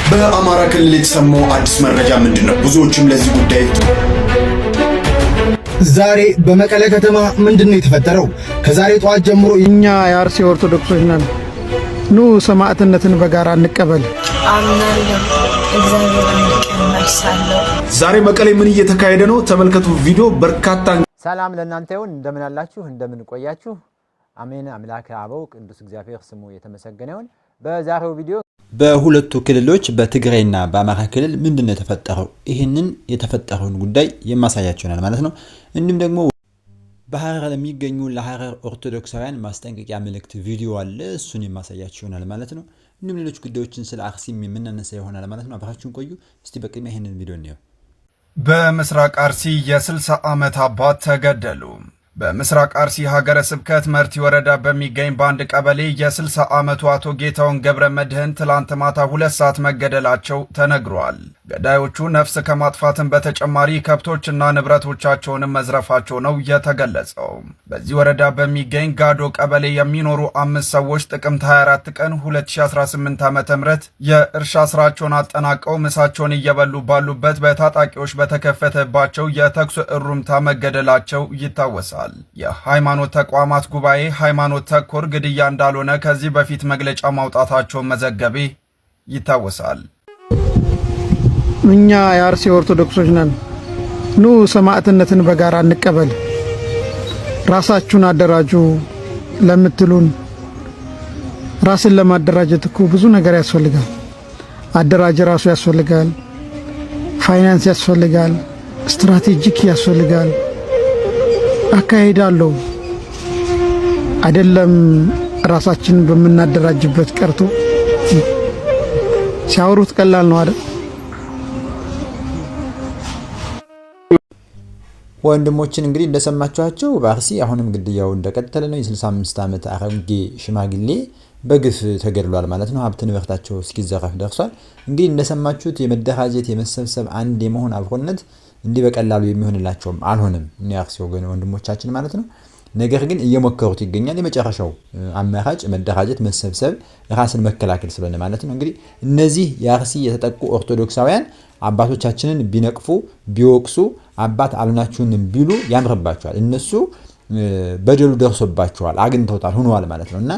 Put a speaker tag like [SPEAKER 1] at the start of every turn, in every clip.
[SPEAKER 1] በአማራ ክልል የተሰማው አዲስ መረጃ ምንድነው? ብዙዎችም ለዚህ ጉዳይ
[SPEAKER 2] ዛሬ በመቀለ ከተማ ምንድነው የተፈጠረው? ከዛሬ ጠዋት ጀምሮ
[SPEAKER 3] እኛ የአርሲ ኦርቶዶክሶች ነን፣ ኑ ሰማዕትነትን በጋራ እንቀበል።
[SPEAKER 1] ዛሬ መቀሌ ምን እየተካሄደ ነው? ተመልከቱ ቪዲዮ። በርካታ
[SPEAKER 4] ሰላም ለእናንተ ይሁን። እንደምን አላችሁ? እንደምን ቆያችሁ? አሜን። አምላከ አበው ቅዱስ እግዚአብሔር ስሙ የተመሰገነ ይሁን። በዛሬው ቪዲዮ
[SPEAKER 5] በሁለቱ ክልሎች በትግራይና በአማራ ክልል ምንድነው የተፈጠረው? ይሄንን የተፈጠረውን ጉዳይ የማሳያችሁናል ማለት ነው። እንዲሁም ደግሞ በሐረር ለሚገኙ ለሐረር ኦርቶዶክሳውያን ማስጠንቀቂያ መልእክት ቪዲዮ አለ፣ እሱን የማሳያችሁናል ማለት ነው። እንዲሁም ሌሎች ጉዳዮችን ስለ አርሲም የምናነሳ ይሆናል ማለት ነው። አብራችሁን ቆዩ። እስቲ በቅድሚያ ይሄንን ቪዲዮ እንየው።
[SPEAKER 6] በምስራቅ አርሲ የ60 ዓመት አባት ተገደሉ። በምስራቅ አርሲ ሀገረ ስብከት መርቲ ወረዳ በሚገኝ በአንድ ቀበሌ የ60 ዓመቱ አቶ ጌታውን ገብረ መድህን ትላንት ማታ 2 ሰዓት መገደላቸው ተነግሯል። ገዳዮቹ ነፍስ ከማጥፋትን በተጨማሪ ከብቶችና ንብረቶቻቸውንም መዝረፋቸው ነው የተገለጸው። በዚህ ወረዳ በሚገኝ ጋዶ ቀበሌ የሚኖሩ 5 ሰዎች ጥቅምት 24 ቀን 2018 ዓ.ም የእርሻ ስራቸውን አጠናቀው ምሳቸውን እየበሉ ባሉበት በታጣቂዎች በተከፈተባቸው የተኩስ እሩምታ መገደላቸው ይታወሳል። የሃይማኖት ተቋማት ጉባኤ ሃይማኖት ተኮር ግድያ እንዳልሆነ ከዚህ በፊት መግለጫ ማውጣታቸውን መዘገቤ ይታወሳል።
[SPEAKER 3] እኛ የአርሲ ኦርቶዶክሶች ነን፣ ኑ ሰማዕትነትን በጋራ እንቀበል። ራሳችሁን አደራጁ ለምትሉን፣ ራስን ለማደራጀት እኮ ብዙ ነገር ያስፈልጋል። አደራጅ ራሱ ያስፈልጋል፣ ፋይናንስ ያስፈልጋል፣ ስትራቴጂክ ያስፈልጋል፣ አካሄዳለሁ አይደለም። ራሳችንን በመናደራጅበት ቀርቶ ሲያወሩት ቀላል ነው አይደል?
[SPEAKER 5] ወንድሞችን እንግዲህ እንደሰማችኋቸው በአርሲ አሁንም ግድያው እንደቀጠለ ነው። የ65 ዓመት አረንጌ ሽማግሌ በግፍ ተገድሏል ማለት ነው። ሀብት ንብረታቸው እስኪዘረፍ ደርሷል። እንግዲህ እንደሰማችሁት የመደራጀት የመሰብሰብ አንድ የመሆን አብሮነት እንዲህ በቀላሉ የሚሆንላቸውም አልሆነም እኛ አርሲ ወገን ወንድሞቻችን ማለት ነው። ነገር ግን እየሞከሩት ይገኛል። የመጨረሻው አማራጭ መደራጀት፣ መሰብሰብ፣ ራስን መከላከል ስለሆነ ማለት ነው። እንግዲህ እነዚህ የአርሲ የተጠቁ ኦርቶዶክሳውያን አባቶቻችንን ቢነቅፉ ቢወቅሱ አባት አሉናችሁን ቢሉ ያምርባቸዋል። እነሱ በደሉ ደርሶባቸዋል፣ አግኝተውታል፣ ሆነዋል ማለት ነውና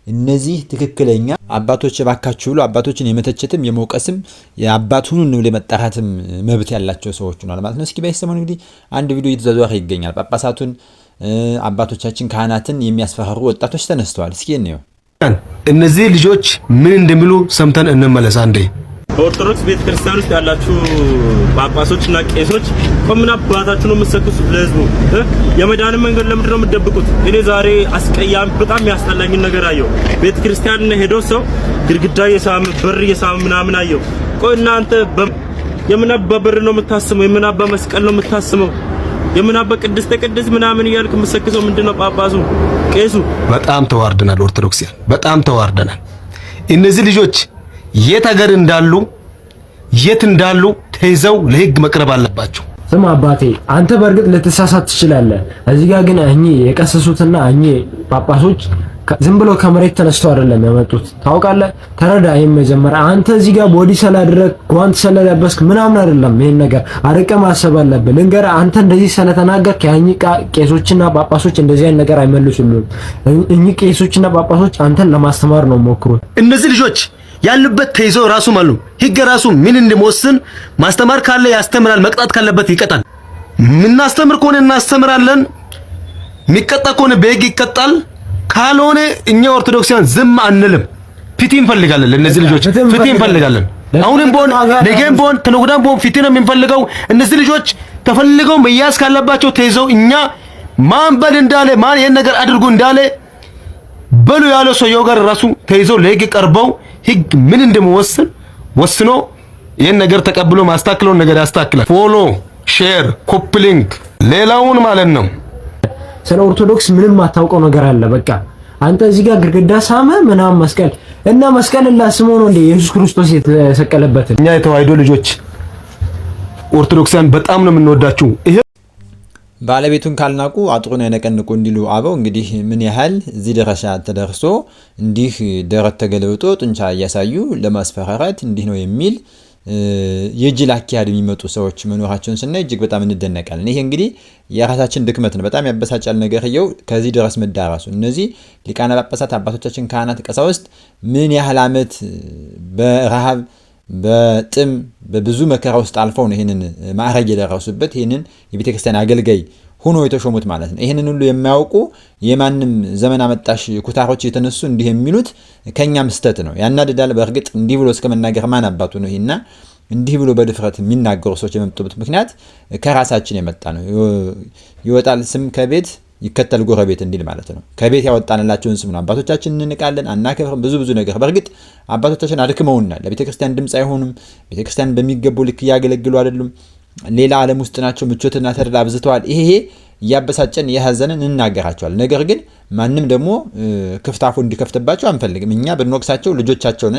[SPEAKER 5] እነዚህ ትክክለኛ አባቶች ባካችሁ ብሎ አባቶችን የመተቸትም የመውቀስም የአባት ሁኑ ነው ለመጣራትም መብት ያላቸው ሰዎች ነው ማለት ነው። እስኪ ባይሰማው እንግዲህ አንድ ቪዲዮ እየተዘዋወረ ይገኛል። ጳጳሳቱን አባቶቻችን ካህናትን የሚያስፈራሩ ወጣቶች ተነስተዋል። እስኪ እንየው።
[SPEAKER 7] እነዚህ ልጆች ምን እንደሚሉ ሰምተን እንመለስ አንዴ።
[SPEAKER 8] በኦርቶዶክስ ቤተክርስቲያን ውስጥ ያላችሁ ጳጳሶችና ቄሶች ከምን አባታችሁ ነው የምትሰክሱት ለህዝቡ? የመዳንን መንገድ ለምንድን ነው የምትደብቁት? እኔ ዛሬ አስቀያሚ በጣም ያስጠላኝን ነገር አየሁ። ቤተክርስቲያን ሄዶ ሰው ግድግዳ የሳም በር የሳም ምናምን አየሁ። ቆይ እናንተ የምን አባ በር ነው የምታስመው? የምን አባ መስቀል ነው የምታስመው? የምን አባ ቅድስተ ቅድስ ምናምን እያልክ የምትሰክሰው ምንድነው? ጳጳሱ ቄሱ
[SPEAKER 7] በጣም ተዋርደናል። ኦርቶዶክሲያን በጣም ተዋርደናል። እነዚህ ልጆች የት ሀገር እንዳሉ የት እንዳሉ ተይዘው ለህግ መቅረብ አለባቸው።
[SPEAKER 9] ስማ አባቴ፣ አንተ በእርግጥ ልትሳሳት ትችላለህ። እዚህ ጋር ግን እኚህ የቀሰሱትና እኚህ ጳጳሶች ዝም ብሎ ከመሬት ተነስተው አይደለም ያመጡት። ታውቃለህ? ተረዳ። ይሄን መጀመሪያ አንተ እዚህ ጋር ቦዲ ስላደረግ ጓንት ስለለበስክ ምናምን አይደለም። ይሄን ነገር አርቀ ማሰብ አለብህ። ልንገርህ፣ አንተ እንደዚህ ስለተናገርክ ያኚህ ቄሶችና ጳጳሶች እንደዚህ አይነት ነገር አይመልሱልህም። እኚህ ቄሶችና ጳጳሶች አንተን ለማስተማር ነው ሞክሩት።
[SPEAKER 7] እነዚህ ልጆች ያሉበት ተይዘው ራሱ ማሉ ህግ ራሱ ምን እንደሚወስን ማስተማር ካለ ያስተምራል፣ መቅጣት ካለበት ይቀጣል። ምናስተምር ከሆነ እናስተምራለን፣ የሚቀጣ ከሆነ በህግ ይቀጣል። ካልሆነ እኛ ኦርቶዶክሳውያን ዝም አንልም። ፍትህ እንፈልጋለን። ለነዚህ ልጆች ፍትህ እንፈልጋለን። አሁንም ቦን ነገም ቦን ተነጉዳም ቦን ፍትህ ነው የምንፈልገው። እነዚህ ልጆች ተፈልገው መያዝ ካለባቸው ተይዘው እኛ ማን በል እንዳለ ማን ይሄን ነገር አድርጉ እንዳለ በሉ ያለው ሰው ጋር ራሱ ተይዘው ለህግ ቀርበው ህግ ምን እንደሚወስን ወስኖ ይሄን ነገር ተቀብሎ ማስተካከለውን ነገር ያስተካክላል። ፎሎ ሼር ኮፕሊንግ ሌላውን ማለት ነው።
[SPEAKER 9] ስለ ኦርቶዶክስ ምንም አታውቀው ነገር አለ። በቃ አንተ እዚህ ጋር ግድግዳ ሳመ ምናምን መስቀል እና መስቀል ላስሞ ነው እንደ ኢየሱስ ክርስቶስ የተሰቀለበት።
[SPEAKER 7] እኛ የተዋሕዶ ልጆች ኦርቶዶክሳን በጣም ነው የምንወዳችሁ።
[SPEAKER 5] ባለቤቱን ካልናቁ አጥሩን አይነቀንቁ እንዲሉ አበው እንግዲህ ምን ያህል እዚህ ደረጃ ተደርሶ እንዲህ ደረት ተገለብጦ ጡንቻ እያሳዩ ለማስፈራራት እንዲህ ነው የሚል የጅል አኪያድ የሚመጡ ሰዎች መኖራቸውን ስናይ እጅግ በጣም እንደነቃለን። ይሄ እንግዲህ የራሳችን ድክመት ነው። በጣም ያበሳጫል ነገርየው ከዚህ ድረስ መዳራሱ። እነዚህ ሊቃነ ጳጳሳት አባቶቻችን ካህናት ቀሳውስት ምን ያህል ዓመት በረሃብ በጥም በብዙ መከራ ውስጥ አልፈው ነው ይሄንን ማዕረግ የደረሱበት ይሄንን የቤተክርስቲያን አገልጋይ ሆኖ የተሾሙት ማለት ነው። ይሄንን ሁሉ የሚያውቁ የማንም ዘመን አመጣሽ ኩታሮች የተነሱ እንዲህ የሚሉት ከኛም ስተት ነው ያናድዳል። በእርግጥ እንዲህ ብሎ እስከመናገር ማን አባቱ ነው ይሄና እንዲህ ብሎ በድፍረት የሚናገሩ ሰዎች የመጡበት ምክንያት ከራሳችን የመጣ ነው። ይወጣል ስም ከቤት ይከተል ጎረቤት እንዲል ማለት ነው። ከቤት ያወጣንላቸውን ስም ነው አባቶቻችን እንንቃለን አናከብርም ብዙ ነገር። በእርግጥ አባቶቻችን አድክመውናል። ለቤተክርስቲያን ድምጽ አይሆኑም። ቤተክርስቲያን በሚገባው ልክ ያገለግሉ አይደሉም። ሌላ ዓለም ውስጥ ናቸው። ምቾትና ተድላ አብዝተዋል። ይሄ ያበሳጨን ያሐዘንን እናገራቸዋል። ነገር ግን ማንም ደግሞ ክፍታፉ እንዲከፍትባቸው አንፈልግም። እኛ ብንወቅሳቸው ልጆቻቸውን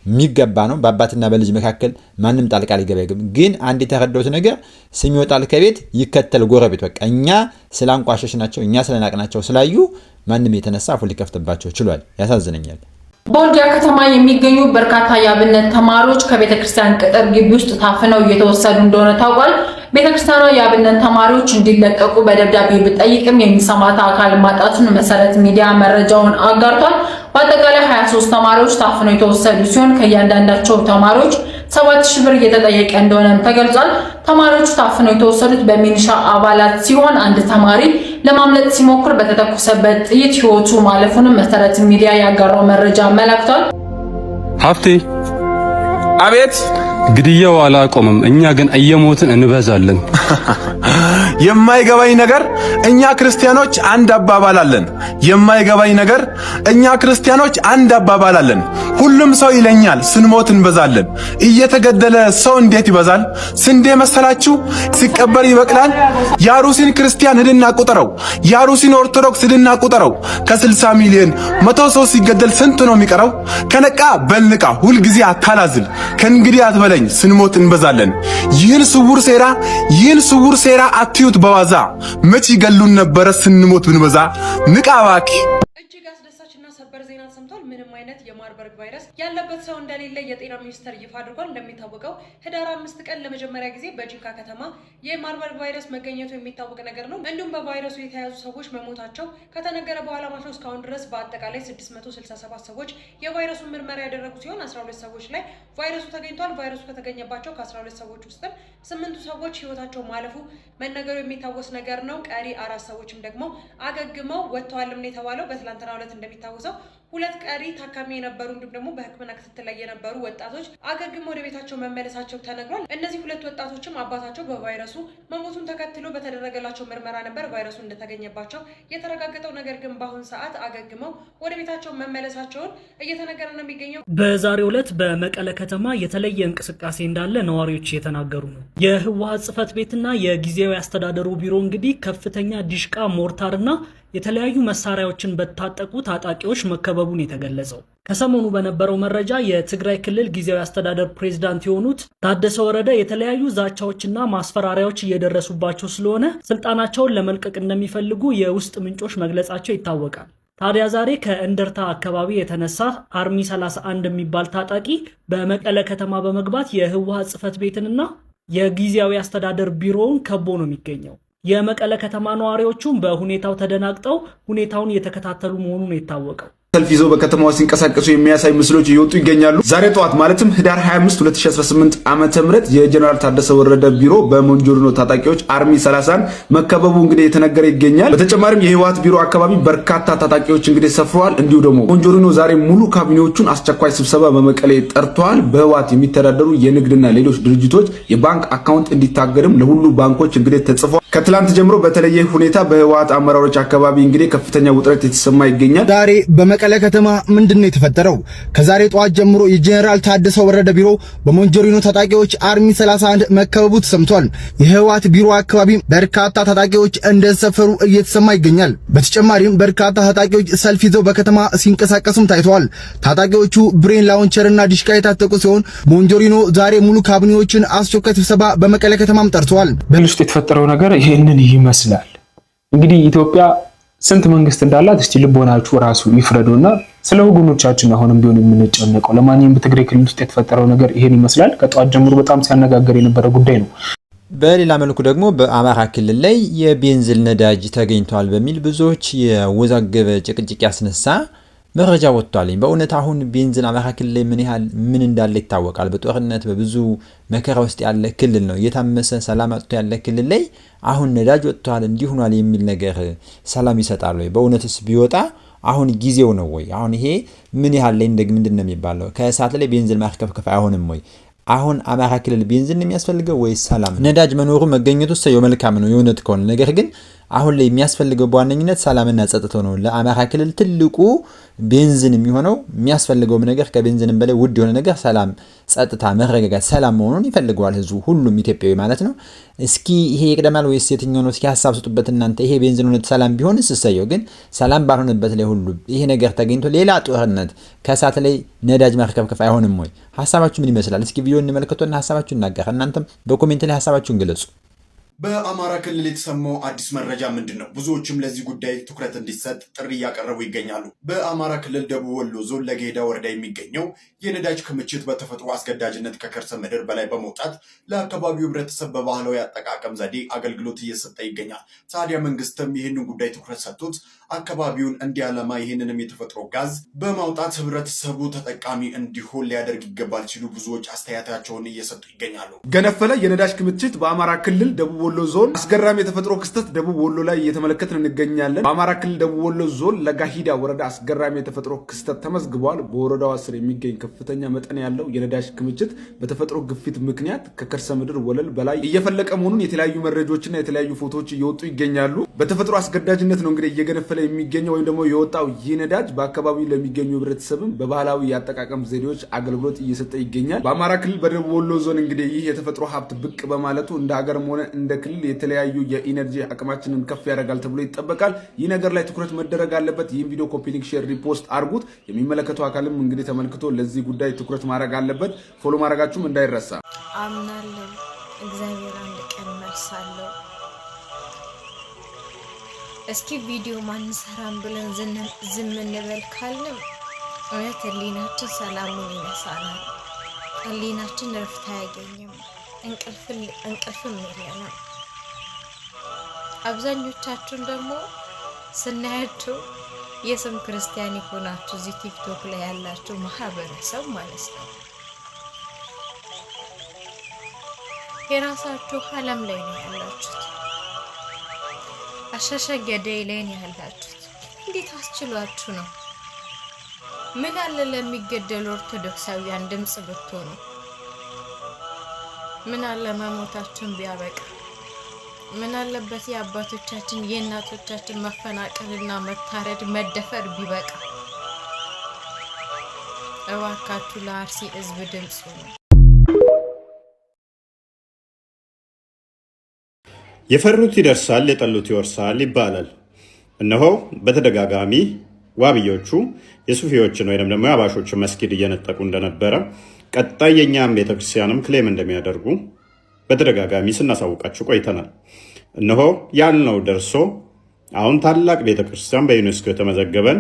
[SPEAKER 5] የሚገባ ነው። በአባትና በልጅ መካከል ማንም ጣልቃ ሊገባ አይገባም። ግን አንድ የተረዳሁት ነገር ስም ይወጣል ከቤት ይከተል ጎረቤት። በቃ እኛ ስላንቋሸሽናቸው እኛ ስለናቅናቸው ስላዩ ማንም የተነሳ አፉ ሊከፍትባቸው ችሏል። ያሳዝነኛል።
[SPEAKER 10] በወልዲያ ከተማ የሚገኙ በርካታ የአብነት ተማሪዎች ከቤተክርስቲያን ቅጥር ግቢ ውስጥ ታፍነው እየተወሰዱ እንደሆነ ታውቋል። ቤተክርስቲያኗ የአብነት ተማሪዎች እንዲለቀቁ በደብዳቤ ብትጠይቅም የሚሰማት አካል ማጣቱን መሰረት ሚዲያ መረጃውን አጋርቷል። በአጠቃላይ 23 ተማሪዎች ታፍነው የተወሰዱ ሲሆን ከእያንዳንዳቸው ተማሪዎች 7000 ብር እየተጠየቀ እንደሆነ ተገልጿል። ተማሪዎቹ ታፍነው የተወሰዱት በሚሊሻ አባላት ሲሆን አንድ ተማሪ ለማምለጥ ሲሞክር በተተኮሰበት ጥይት ሕይወቱ ማለፉንም መሰረት ሚዲያ ያጋራው መረጃ አመላክቷል።
[SPEAKER 11] ሀፍቴ
[SPEAKER 12] አቤት።
[SPEAKER 11] ግድያው አላቆመም፣ እኛ ግን እየሞትን እንበዛለን።
[SPEAKER 12] የማይገባኝ ነገር እኛ ክርስቲያኖች አንድ አባባል አለን። የማይገባኝ ነገር እኛ ክርስቲያኖች አንድ አባባል አለን። ሁሉም ሰው ይለኛል ስንሞት እንበዛለን። እየተገደለ ሰው እንዴት ይበዛል? ስንዴ መሰላችሁ ሲቀበር ይበቅላል። ያሩሲን ክርስቲያን ሂድና ቁጠረው፣ ያሩሲን ኦርቶዶክስ ሂድና ቁጠረው። ከ60 ሚሊዮን 100 ሰው ሲገደል ስንት ነው የሚቀረው? ከነቃ በልንቃ ሁልጊዜ አታላዝል። ከእንግዲህ አትበለኝ ስንሞት እንበዛለን። ይህን ስውር ሴራ አትዩት በዋዛ። መች ይገሉን ነበረ ስንሞት ብንበዛ። ንቃ እባክህ።
[SPEAKER 13] እጅግ አስደሳችና ሰበር ዜና ሰምቷል። ምንም አይነት የማርበርግ ቫይረስ ያለበት ሰው እንደሌለ የጤና ሚኒስቴር ይፋ አድርጓል። እንደሚታወቀው ህዳር 5 ቀን ለመጀመሪያ ጊዜ በጂንካ ከተማ የማርበርግ ቫይረስ መገኘቱ የሚታወቅ ነገር ነው። እንዲሁም በቫይረሱ የተያዙ ሰዎች መሞታቸው ከተነገረ በኋላ ማለት ነው እስካሁን ድረስ በአጠቃላይ 667 ሰዎች የቫይረሱን ምርመራ ያደረጉ ሲሆን 12 ሰዎች ላይ ቫይረሱ ተገኝቷል። ቫይረሱ ከተገኘባቸው ከ12 ሰዎች ውስጥም 8 ሰዎች ህይወታቸው ማለፉ መነገሩ የሚታወስ ነገር ነው። ቀሪ 4 ሰዎችም ደግሞ አገግመው ወጥተዋልም ነው የተባለው። በትላንትናው ዕለት እንደሚታወሰው 2 ቀሪ ታካሚ የነበሩ እንዲሁም ደግሞ በሕክምና ክትትል ላይ የነበሩ ወጣቶች አገግመው ወደ ቤታቸው መመለሳቸው ተነግሯል። እነዚህ 2 ወጣቶችም አባታቸው በቫይረሱ መሞቱን ተከትሎ በተደረገላቸው ምርመራ ነበር ቫይረሱ እንደተገኘባቸው የተረጋገጠው። ነገር ግን በአሁን ሰዓት አገግመው ወደ ቤታቸው መመለሳቸውን እየተነገረ ነው የሚገኘው።
[SPEAKER 14] በዛሬው ዕለት በመቀለ ከተማ የተለየ እንቅስቃሴ እንዳለ ነዋሪዎች እየተናገሩ ነው። የህወሓት ጽሕፈት ቤትና የጊዜያዊ አስተዳደሩ ቢሮ እንግዲህ ከፍተኛ ዲሽቃ፣ ሞርታርና የተለያዩ መሳሪያዎችን በታጠቁ ታጣቂዎች መከበቡን የተገለጸው። ከሰሞኑ በነበረው መረጃ የትግራይ ክልል ጊዜያዊ አስተዳደር ፕሬዝዳንት የሆኑት ታደሰ ወረደ የተለያዩ ዛቻዎችና ማስፈራሪያዎች እየደረሱባቸው ስለሆነ ስልጣናቸውን ለመልቀቅ እንደሚፈልጉ የውስጥ ምንጮች መግለጻቸው ይታወቃል። ታዲያ ዛሬ ከእንደርታ አካባቢ የተነሳ አርሚ 31 የሚባል ታጣቂ በመቀለ ከተማ በመግባት የህወሓት ጽሕፈት ቤትንና የጊዜያዊ አስተዳደር ቢሮውን ከቦ ነው የሚገኘው። የመቀለ ከተማ ነዋሪዎቹም በሁኔታው ተደናግጠው ሁኔታውን እየተከታተሉ መሆኑ ነው የታወቀው።
[SPEAKER 1] ሰልፍ ይዘው በከተማዋ ሲንቀሳቀሱ የሚያሳይ ምስሎች እየወጡ ይገኛሉ። ዛሬ ጠዋት ማለትም ህዳር 25 2018 ዓመተ ምህረት የጀነራል ታደሰ ወረደ ቢሮ በሞንጆሪኖ ታጣቂዎች አርሚ 30 መከበቡ እንግዲህ የተነገረ ይገኛል። በተጨማሪም የህወሓት ቢሮ አካባቢ በርካታ ታጣቂዎች እንግዲህ ሰፍረዋል። እንዲሁ ደግሞ ሞንጆሪኖ ዛሬ ሙሉ ካቢኔዎቹን አስቸኳይ ስብሰባ በመቀሌ ጠርተዋል። በህወሓት የሚተዳደሩ የንግድና ሌሎች ድርጅቶች የባንክ አካውንት እንዲታገድም ለሁሉ ባንኮች እንግዲህ ተጽፏል። ከትላንት ጀምሮ በተለየ ሁኔታ በህወሓት አመራሮች አካባቢ እንግዲህ ከፍተኛ ውጥረት የተሰማ ይገኛል።
[SPEAKER 2] ዛሬ በመቀለ ከተማ ምንድነው የተፈጠረው? ከዛሬ ጠዋት ጀምሮ የጄኔራል ታደሰ ወረደ ቢሮ በሞንጆሪኖ ታጣቂዎች አርሚ 31 መከበቡ ተሰምቷል። የህወሓት ቢሮ አካባቢ በርካታ ታጣቂዎች እንደሰፈሩ እየተሰማ ይገኛል። በተጨማሪም በርካታ ታጣቂዎች ሰልፍ ይዘው በከተማ ሲንቀሳቀሱም ታይተዋል። ታጣቂዎቹ ብሬን ላውንቸርና ዲሽቃ የታጠቁ ሲሆን ሞንጆሪኖ ዛሬ ሙሉ ካቢኔዎችን አስቸኳይ ስብሰባ በመቀለ ከተማም ጠርተዋል።
[SPEAKER 15] በልስጥ የተፈጠረው ነገር ይሄንን ይመስላል። እንግዲህ ኢትዮጵያ ስንት መንግስት እንዳላት እስቲ ልቦናችሁ ራሱ ይፍረዱና ስለ ወገኖቻችን አሁንም ቢሆን የምንጨነቀው። ለማንኛውም በትግራይ ክልል ውስጥ የተፈጠረው ነገር ይሄን ይመስላል። ከጧት ጀምሮ በጣም ሲያነጋገር የነበረ ጉዳይ ነው።
[SPEAKER 5] በሌላ መልኩ ደግሞ በአማራ ክልል ላይ የቤንዚን ነዳጅ ተገኝቷል በሚል ብዙዎች የወዛገበ ጭቅጭቅ ያስነሳ መረጃ ወጥቷል። በእውነት አሁን ቤንዚን አማራ ክልል ላይ ምን እንዳለ ይታወቃል። በጦርነት በብዙ መከራ ውስጥ ያለ ክልል ነው። እየታመሰ ሰላም አጥቶ ያለ ክልል ላይ አሁን ነዳጅ ወጥቷል እንዲህ ሆኗል የሚል ነገር ሰላም ይሰጣል ወይ? በእውነትስ ቢወጣ አሁን ጊዜው ነው ወይ? አሁን ይሄ ምን ያህል ላይ ምንድነው የሚባለው? ከእሳት ላይ ቤንዚን ማርከፍከፍ አይሆንም ወይ? አሁን አማራ ክልል ቤንዚን የሚያስፈልገው ወይ ሰላም? ነዳጅ መኖሩ መገኘቱ ሰው መልካም ነው የእውነት ከሆነ። ነገር ግን አሁን ላይ የሚያስፈልገው በዋነኝነት ሰላምና ጸጥታው ነው። ለአማራ ክልል ትልቁ ቤንዚን የሚሆነው የሚያስፈልገው ነገር ከቤንዚንም በላይ ውድ የሆነ ነገር ሰላም፣ ጸጥታ፣ መረጋጋት፣ ሰላም መሆኑን ይፈልገዋል ህዝቡ፣ ሁሉም ኢትዮጵያዊ ማለት ነው። እስኪ ይሄ ይቀደማል ወይስ የትኛው ነው? እስኪ ሐሳብ ስጡበት እናንተ። ይሄ ቤንዚን ሆነ ሰላም ቢሆንስ እሰየው። ግን ሰላም ባልሆነበት ላይ ሁሉ ይሄ ነገር ተገኝቶ ሌላ ጦርነት ከእሳት ላይ ነዳጅ ማርከፍከፍ አይሆንም ወይ? ሐሳባችሁ ምን ይመስላል? እስኪ ቪዲዮ እንመልከቱና ሐሳባችሁን እናጋራ። እናንተም በኮሜንት ላይ ሐሳባችሁን ግለጹ።
[SPEAKER 16] በአማራ ክልል የተሰማው አዲስ መረጃ ምንድን ነው? ብዙዎችም ለዚህ ጉዳይ ትኩረት እንዲሰጥ ጥሪ እያቀረቡ ይገኛሉ። በአማራ ክልል ደቡብ ወሎ ዞን ለገሄዳ ወረዳ የሚገኘው የነዳጅ ክምችት በተፈጥሮ አስገዳጅነት ከከርሰ ምድር በላይ በመውጣት ለአካባቢው ህብረተሰብ በባህላዊ አጠቃቀም ዘዴ አገልግሎት እየሰጠ ይገኛል። ታዲያ መንግስትም ይህንን ጉዳይ ትኩረት ሰጥቶት አካባቢውን እንዲያለማ ይህንንም የተፈጥሮ ጋዝ በማውጣት ህብረተሰቡ ተጠቃሚ እንዲሆን ሊያደርግ ይገባል ሲሉ ብዙዎች አስተያየታቸውን እየሰጡ ይገኛሉ።
[SPEAKER 1] ገነፈለ የነዳጅ ክምችት በአማራ ክልል ደቡብ ወሎ ዞን አስገራሚ የተፈጥሮ ክስተት ደቡብ ወሎ ላይ እየተመለከትን እንገኛለን። በአማራ ክልል ደቡብ ወሎ ዞን ለጋሂዳ ወረዳ አስገራሚ የተፈጥሮ ክስተት ተመዝግቧል። በወረዳው ስር የሚገኝ ከፍተኛ መጠን ያለው የነዳጅ ክምችት በተፈጥሮ ግፊት ምክንያት ከከርሰ ምድር ወለል በላይ እየፈለቀ መሆኑን የተለያዩ መረጃዎችና የተለያዩ ፎቶዎች እየወጡ ይገኛሉ። በተፈጥሮ አስገዳጅነት ነው እንግዲህ እየገነፈለ የሚገኘው ወይም ደግሞ የወጣው ይህ ነዳጅ በአካባቢው ለሚገኙ ህብረተሰብም በባህላዊ የአጠቃቀም ዘዴዎች አገልግሎት እየሰጠ ይገኛል። በአማራ ክልል በደቡብ ወሎ ዞን እንግዲህ ይህ የተፈጥሮ ሀብት ብቅ በማለቱ እንደ ሀገርም ሆነ እንደ ክልል የተለያዩ የኢነርጂ አቅማችንን ከፍ ያደርጋል ተብሎ ይጠበቃል። ይህ ነገር ላይ ትኩረት መደረግ አለበት። ይህን ቪዲዮ ኮፒ ሊንክ፣ ሼር፣ ሪፖስት አድርጉት። የሚመለከተው አካልም እንግዲህ ተመልክቶ ለዚህ ጉዳይ ትኩረት ማድረግ አለበት። ፎሎ ማድረጋችሁም እንዳይረሳ።
[SPEAKER 17] አምናለሁ እግዚአብሔር አንድ ቀን መልሳለሁ። እስኪ ቪዲዮ ማንሰራም ብለን ዝም እንበል ካልን እውነት ህሊናችን ሰላሙን ይነሳናል። ህሊናችን ረፍት አያገኝም። እንቅልፍም የለንም። አብዛኞቻችሁን ደግሞ ስናያችሁ የስም ክርስቲያን የሆናችሁ እዚህ ቲክቶክ ላይ ያላችሁ ማህበረሰብ ማለት ነው የራሳችሁ ዓለም ላይ ነው ያላችሁት። አሻሻ ገዳይ ላይ ነው ያላችሁት። እንዴት አስችሏችሁ ነው? ምን አለ ለሚገደሉ ኦርቶዶክሳውያን ድምጽ ብትሆኑ? ምን አለ መሞታችን ቢያበቃ? ምን አለበት የአባቶቻችን የእናቶቻችን መፈናቀልና መታረድ መደፈር ቢበቃ? እባካችሁ ለአርሲ ህዝብ ድምጽ ሁኑ።
[SPEAKER 18] የፈሩት ይደርሳል፣ የጠሉት ይወርሳል ይባላል። እነሆ በተደጋጋሚ ዋብዮቹ የሱፊዎችን ወይም ደግሞ የአባሾችን መስጊድ እየነጠቁ እንደነበረ ቀጣይ የኛም ቤተክርስቲያንም ክሌም እንደሚያደርጉ በተደጋጋሚ ስናሳውቃችሁ ቆይተናል። እነሆ ያልነው ደርሶ አሁን ታላቅ ቤተክርስቲያን በዩኔስኮ የተመዘገበን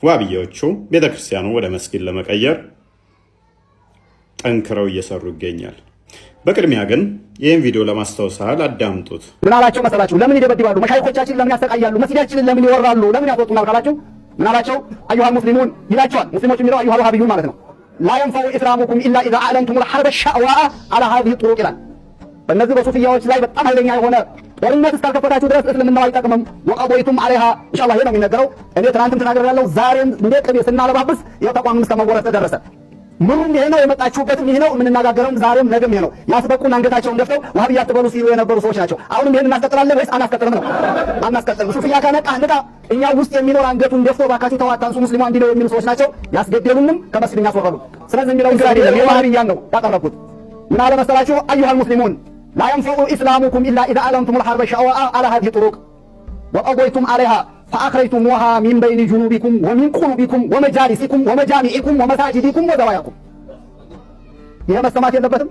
[SPEAKER 18] ዋብዮቹ ቤተክርስቲያኑ ወደ መስጊድ ለመቀየር ጠንክረው እየሰሩ ይገኛል። በቅድሚያ ግን ይህን ቪዲዮ ለማስታወስ አዳምጡት።
[SPEAKER 19] ምን አላቸው መሰላችሁ? ለምን ይደበድባሉ? መሻይኾቻችን ለምን ያሰቃያሉ? መስጊዳችንን ለምን ይወራሉ? ለምን ያስወጡናል ካላችሁ ምን አላቸው? አዩሃ ሙስሊሙን ይላቸዋል። ሙስሊሞች የሚለው አዩሃ ወሃቢዩን ማለት ነው። ላ የንፈዑ ኢስላሙኩም ኢላ ኢዛ አዕለንቱሙል ሐርበ ሸዕዋአ አላ ሃዚሂ ጡሩቅ ይላል። በእነዚህ በሱፊያዎች ላይ በጣም ኃይለኛ የሆነ ጦርነት እስካልከፈታችሁ ድረስ እስልምናው አይጠቅምም። ወቀቦይቱም አለይሃ ኢንሻአላህ ይሄ ነው የሚነገረው። እኔ ትናንትም ተናግሬያለሁ። ዛሬም እንደ ቅቤ ስናለባብስ ይኸው ተቋሙን እስከ መወረስ ደረሰ። ምኑም ይሄ ነው፣ የመጣችሁበትም ይሄ ነው፣ የምንነጋገረውም ዛሬም ነገም ይሄ ነው። ያስበቁን አንገታቸውን ደፍተው ዋህብያ አትበሉ ሲሉ የነበሩ ሰዎች ናቸው። አሁንም ይሄን እናስቀጥላለን ወይስ አናስቀጥልም ነው? አናስቀጥልም። ሱፍያ ከነቃ ንቃ። እኛ ውስጥ የሚኖር አንገቱን ደፍቶ ባካችሁ ተዋታንሱ ሙስሊሙ አንድ ነው የሚሉ ሰዎች ናቸው። ያስገደሉንም ከመስጊድ ያስወረዱ። ስለዚህ የሚለው ግራ አይደለም፣ የዋህብያን ነው ያቀረብኩት። ምን አለ መሰላችሁ? አዩሃል ሙስሊሙን ላ የንፈዑ ኢስላሙኩም ኢላ ኢዛ አለምቱሙል ሐርበ ሸዋአ አላ ሀዲሂ ጡሩቅ ወቀضይቱም አለይሃ ፈአኽረጅቱሙሃ ሚን በይኒ ጁኑቢኩም ወሚን ቁሉቢኩም ወመጃሊሲኩም ወመጃሚዒኩም ወመሳጅዲኩም ወዘዋያኩም። ይሄ መሰማት የለበትም።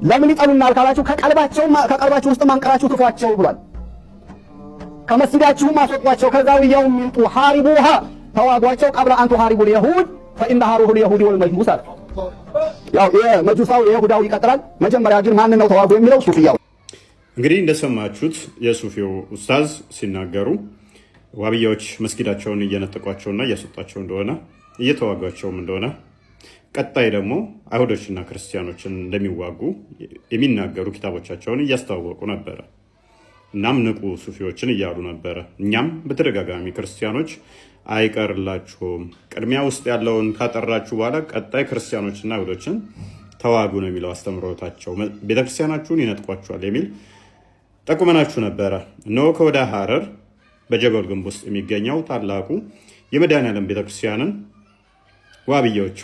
[SPEAKER 19] ለምን ይጠሉናል ካላችሁ ከቀልባችሁ ውስጥ አንቀራችሁ ክፏቸው ብሏል። ከመስጊዳችሁም አስወጧቸው፣ ከዛውያውም ይምጡ። ሐሪቡሃ ተዋጓቸው፣ ቀብለ አንቱ ሐሪቡል የሁድ ፈኢነሃ ሩሁል የሁድ ወልመጅሙስ አለ። ያው የመጁሳው የይሁዳው ይቀጥላል። መጀመሪያ ግን ማን ነው ተዋጉ የሚለው? ሱፊያው።
[SPEAKER 18] እንግዲህ እንደሰማችሁት የሱፊው ኡስታዝ ሲናገሩ ዋብያዎች መስጊዳቸውን እየነጠቋቸውና እያስወጣቸው እንደሆነ እየተዋጓቸውም እንደሆነ ቀጣይ ደግሞ አይሁዶችና ክርስቲያኖችን እንደሚዋጉ የሚናገሩ ኪታቦቻቸውን እያስተዋወቁ ነበረ። እናም ንቁ ሱፊዎችን እያሉ ነበረ። እኛም በተደጋጋሚ ክርስቲያኖች አይቀርላችሁም፣ ቅድሚያ ውስጥ ያለውን ካጠራችሁ በኋላ ቀጣይ ክርስቲያኖችና አይሁዶችን ተዋጉ ነው የሚለው አስተምሮታቸው። ቤተክርስቲያናችሁን ይነጥቋችኋል የሚል ጠቁመናችሁ ነበረ። እነሆ ከወደ ሐረር በጀጎል ግንብ ውስጥ የሚገኘው ታላቁ የመድኃኔዓለም ቤተክርስቲያንን ዋብያዎቹ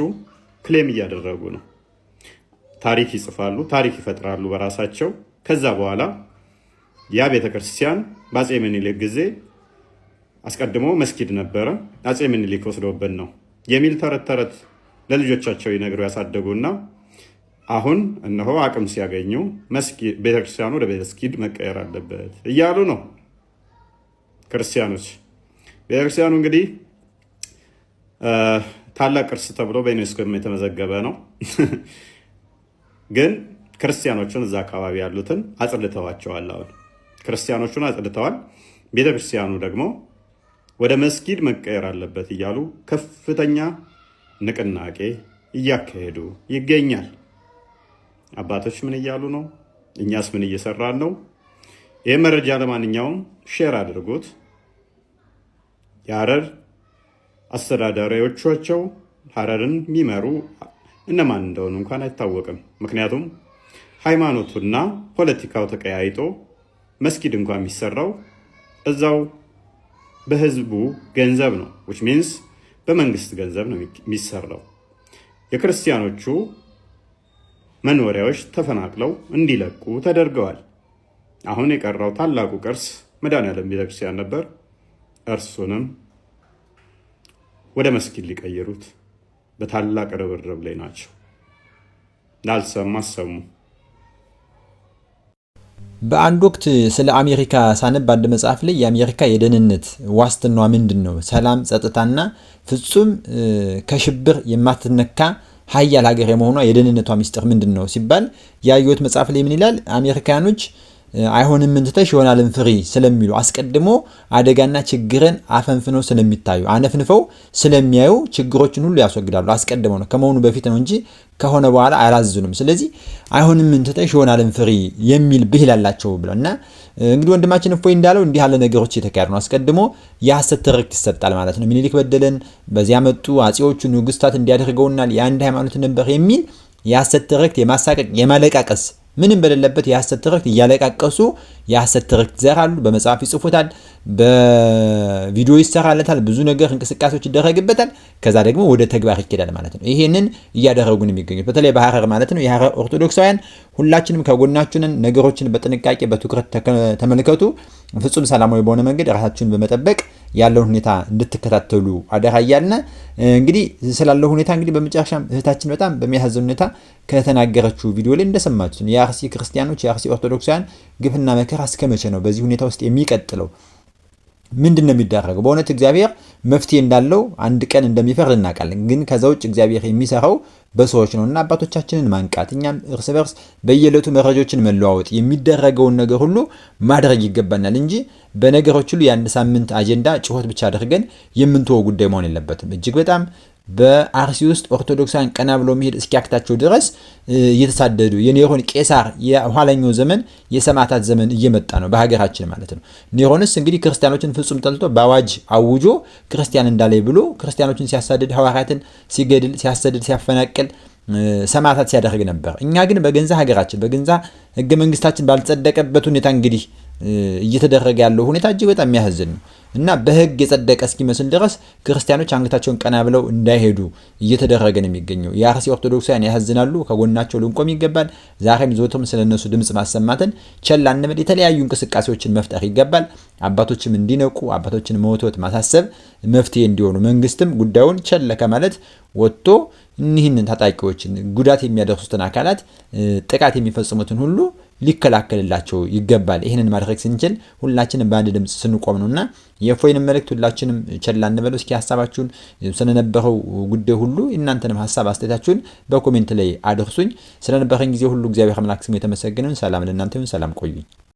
[SPEAKER 18] ክሌም እያደረጉ ነው። ታሪክ ይጽፋሉ፣ ታሪክ ይፈጥራሉ በራሳቸው። ከዛ በኋላ ያ ቤተክርስቲያን በአፄ ምኒልክ ጊዜ አስቀድሞ መስጊድ ነበረ፣ አፄ ምኒልክ ወስዶብን ነው የሚል ተረት ተረት ለልጆቻቸው ይነግሩ ያሳደጉና አሁን እነሆ አቅም ሲያገኙ ቤተክርስቲያኑ ወደ መስጊድ መቀየር አለበት እያሉ ነው ክርስቲያኖች። ቤተክርስቲያኑ እንግዲህ ታላቅ ቅርስ ተብሎ በዩኔስኮ የተመዘገበ ነው። ግን ክርስቲያኖቹን እዛ አካባቢ ያሉትን አጽድተዋቸዋል። አሁን ክርስቲያኖቹን አጽድተዋል። ቤተክርስቲያኑ ደግሞ ወደ መስጊድ መቀየር አለበት እያሉ ከፍተኛ ንቅናቄ እያካሄዱ ይገኛል። አባቶች ምን እያሉ ነው? እኛስ ምን እየሰራን ነው? ይህ መረጃ ለማንኛውም ሼር አድርጉት። የሐረር አስተዳዳሪዎቻቸው ሐረርን የሚመሩ እነማን እንደሆኑ እንኳን አይታወቅም። ምክንያቱም ሃይማኖቱና ፖለቲካው ተቀያይጦ መስጊድ እንኳን የሚሰራው እዛው በህዝቡ ገንዘብ ነው። which means በመንግስት ገንዘብ ነው የሚሰራው። የክርስቲያኖቹ መኖሪያዎች ተፈናቅለው እንዲለቁ ተደርገዋል። አሁን የቀረው ታላቁ ቅርስ መድኃኔዓለም ቤተክርስቲያን ነበር። እርሱንም ወደ መስጊድ ሊቀይሩት በታላቅ ርብርብ ላይ ናቸው። ላልሰማ ሰሙ።
[SPEAKER 5] በአንድ ወቅት ስለ አሜሪካ ሳነብ አንድ መጽሐፍ ላይ የአሜሪካ የደህንነት ዋስትናዋ ምንድን ነው? ሰላም፣ ጸጥታና ፍጹም ከሽብር የማትነካ ሀያል ሀገር የመሆኗ የደህንነቷ ሚስጥር ምንድን ነው ሲባል ያየሁት መጽሐፍ ላይ ምን ይላል? አሜሪካኖች አይሆንም እንትተሽ ይሆናልን ፍሪ ስለሚሉ አስቀድሞ አደጋና ችግርን አፈንፍነው ስለሚታዩ አነፍንፈው ስለሚያዩ ችግሮችን ሁሉ ያስወግዳሉ። አስቀድመው ነው ከመሆኑ በፊት ነው እንጂ ከሆነ በኋላ አያላዝኑም። ስለዚህ አይሆንም እንትተሽ ይሆናልን ፍሪ የሚል ብሂል አላቸው ብለውና እንግዲህ ወንድማችን እፎይ እንዳለው እንዲህ ያለ ነገሮች የተካሄዱ ነው። አስቀድሞ የሐሰት ትርክት ይሰጣል ማለት ነው። ምኒልክ በደለን፣ በዚያ መጡ አጼዎቹ ንጉስታት እንዲያደርገውናል፣ የአንድ ሃይማኖት ነበር የሚል የሐሰት ትርክት የማሳቀቅ የማለቃቀስ ምንም በሌለበት የሐሰት ትርክት እያለቃቀሱ የሐሰት ትርክት ዘራሉ። በመጽሐፍ ይጽፉታል፣ በቪዲዮ ይሰራለታል፣ ብዙ ነገር እንቅስቃሴዎች ይደረግበታል። ከዛ ደግሞ ወደ ተግባር ይኬዳል ማለት ነው። ይሄንን እያደረጉ ነው የሚገኙት በተለይ በሐረር ማለት ነው። የሐረር ኦርቶዶክሳውያን ሁላችንም ከጎናችሁ ነን። ነገሮችን በጥንቃቄ በትኩረት ተመልከቱ። ፍጹም ሰላማዊ በሆነ መንገድ ራሳችሁን በመጠበቅ ያለውን ሁኔታ እንድትከታተሉ አደራ እያልን እንግዲህ ስላለው ሁኔታ እንግዲህ በመጨረሻም እህታችን በጣም በሚያሳዝን ሁኔታ ከተናገረችው ቪዲዮ ላይ እንደሰማችሁት የአርሲ ክርስቲያኖች የአርሲ ኦርቶዶክሳውያን ግፍና መከራ እስከ መቼ ነው በዚህ ሁኔታ ውስጥ የሚቀጥለው? ምንድን ነው የሚደረገው? በእውነት እግዚአብሔር መፍትሄ እንዳለው አንድ ቀን እንደሚፈርድ እናውቃለን። ግን ከዛ ውጭ እግዚአብሔር የሚሰራው በሰዎች ነውና አባቶቻችንን ማንቃት፣ እኛም እርስ በርስ በየዕለቱ መረጃዎችን መለዋወጥ፣ የሚደረገውን ነገር ሁሉ ማድረግ ይገባናል እንጂ በነገሮች ሁሉ የአንድ ሳምንት አጀንዳ ጩኸት ብቻ አድርገን የምንተወው ጉዳይ መሆን የለበትም። እጅግ በጣም በአርሲ ውስጥ ኦርቶዶክሳውያን ቀና ብሎ መሄድ እስኪያክታቸው ድረስ እየተሳደዱ የኔሮን ቄሳር የኋለኛው ዘመን የሰማዕታት ዘመን እየመጣ ነው በሀገራችን ማለት ነው። ኔሮንስ እንግዲህ ክርስቲያኖችን ፍጹም ጠልቶ በአዋጅ አውጆ ክርስቲያን እንዳላይ ብሎ ክርስቲያኖችን ሲያሳድድ፣ ሐዋርያትን ሲገድል፣ ሲያሰድድ፣ ሲያፈናቅል ሰማዕታት ሲያደርግ ነበር። እኛ ግን በገንዛ ሀገራችን በገንዛ ህገ መንግስታችን ባልጸደቀበት ሁኔታ እንግዲህ እየተደረገ ያለው ሁኔታ እጅግ በጣም የሚያሳዝን ነው እና በህግ የጸደቀ እስኪመስል ድረስ ክርስቲያኖች አንገታቸውን ቀና ብለው እንዳይሄዱ እየተደረገ ነው የሚገኘው። የአርሲ ኦርቶዶክሳውያን ያሳዝናሉ። ከጎናቸው ልንቆም ይገባል። ዛሬም ዘወትርም ስለነሱ ድምጽ ማሰማትን ቸል አንበል። የተለያዩ እንቅስቃሴዎችን መፍጠር ይገባል። አባቶችም እንዲነቁ አባቶችን መወትወት ማሳሰብ መፍትሄ እንዲሆኑ መንግስትም ጉዳዩን ቸል ከማለት ወጥቶ እኒህንን ታጣቂዎችን ጉዳት የሚያደርሱትን አካላት ጥቃት የሚፈጽሙትን ሁሉ ሊከላከልላቸው ይገባል። ይህንን ማድረግ ስንችል ሁላችንም በአንድ ድምጽ ስንቆም ነውና የእፎይን መልእክት ሁላችንም ቸል አንበል። እስኪ ሐሳባችሁን ስለነበረው ጉዳይ ሁሉ እናንተንም ሐሳብ አስተያየታችሁን በኮሜንት ላይ አድርሱኝ። ስለነበረን ጊዜ ሁሉ እግዚአብሔር አምላክ ስሙ የተመሰገነ ይሁን። ሰላም ለእናንተ ይሁን። ሰላም ቆዩኝ።